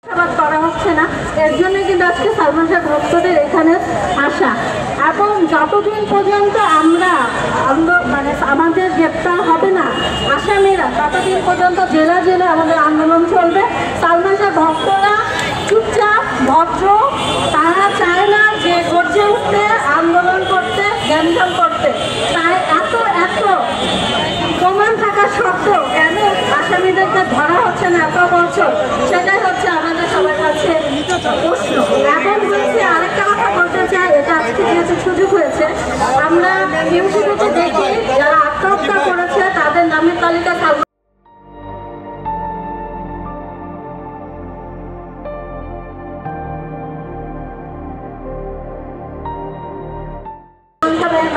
করা হচ্ছে না, এর জন্য কিন্তু আজকে সালমান শাহ ভক্তদের এখানে আসা। এবং যতদিন পর্যন্ত আমরা মানে আমাদের গ্রেপ্তার হবে না আসামিরা, ততদিন পর্যন্ত জেলা জেলা আমাদের আন্দোলন চলবে। সালমান শাহ ভক্তরা চুপচাপ ভদ্র, তারা চায় না যে গর্জে উঠতে, আন্দোলন করতে, গ্যাঞ্জাম করতে। তাই এত প্রমাণ থাকা সত্ত্বেও কেন আসামিদেরকে ধরা হচ্ছে না এত বছর, সেটাই হচ্ছে আমাদের সবার কাছে প্রশ্ন। এখন বলছি আরেকটা কথা বলতে চাই, এটা আজকে যেহেতু সুযোগ হয়েছে, আমরা ইউটিউবে দেখি যারা আত্মহত্যা করেছে তাদের নামের তালিকা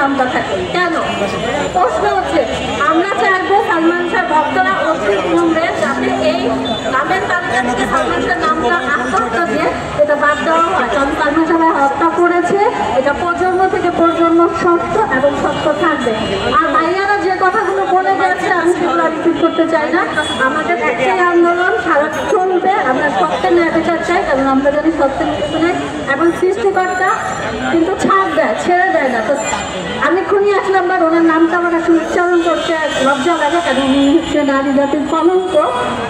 নামটা থাকে কেন? প্রশ্ন হচ্ছে আমরা চাইবো সালমান শাহ ভক্তরা অতি বিলম্বে যাতে এই নামের তালিকা থেকে সালমান শাহ নামটা আত্মহত্যা দিয়ে এটা বাদ দেওয়া হয়। কারণ সালমান শাহ হত্যা করেছে, এটা প্রজন্ম থেকে প্রজন্ম সত্য এবং সত্য থাকবে। আর ভাইয়ারা যে কথাগুলো বলে গেছে আমি সেগুলো রিপিট করতে চাই না। আমাদের একটাই আন্দোলন সারা চলবে, আমরা সত্যের ন্যায় বিচার চাই, কারণ আমরা জানি সত্যের কিছু নেই এবং সৃষ্টিকর্তা কিন্তু ছাড় দেয়, ছেড়ে দেয় না। তো আমি খুনি এক নাম্বার, ওনার নামটা আমার আসলে উচ্চারণ করতে লজ্জা লাগে, কারণ উনি হচ্ছে নারী জাতির কলঙ্ক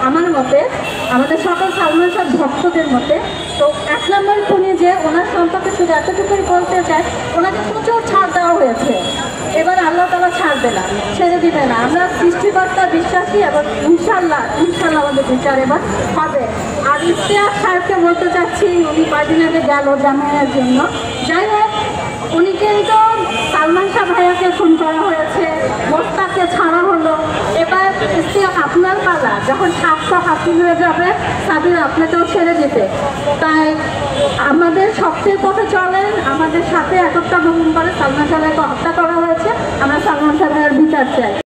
আমার মতে, আমাদের সকল সালমান শাহ ভক্তদের মতে। তো এক নাম্বার খুনি যে ওনার সম্পর্কে শুধু এতটুকুই বলতে চাই, ওনাকে প্রচুর ছাড় দেওয়া হয়েছে, এবার আল্লাহ তাআলা ছাড়বে না, ছেড়ে দিবে না। আমরা সৃষ্টিকর্তা বিশ্বাসী এবং ইনশাল্লাহ আমাদের বিচার এবার হবে। আর ইফতেখার সাহেবকে বলতে চাচ্ছি, উনি কয়েকদিন আগে গেল জামিনের জন্য। যাই হোক, উনি কিন্তু সালমান শাহ ভাইয়াকে খুন করা হয়েছে, মোস্তাককে ছাড়া হলো, এবার আপনার পালা, যখন সাতটা হাসিল হয়ে যাবে তাদের আপনাকেও ছেড়ে দিতে। তাই আমাদের সত্যের পথে চলেন, আমাদের সাথে 71 নভেম্বরে সালমান শাহ ভাইয়াকে হত্যা করা হয়েছে, আমরা সালমান শাহ ভাইয়ের বিচার চাই।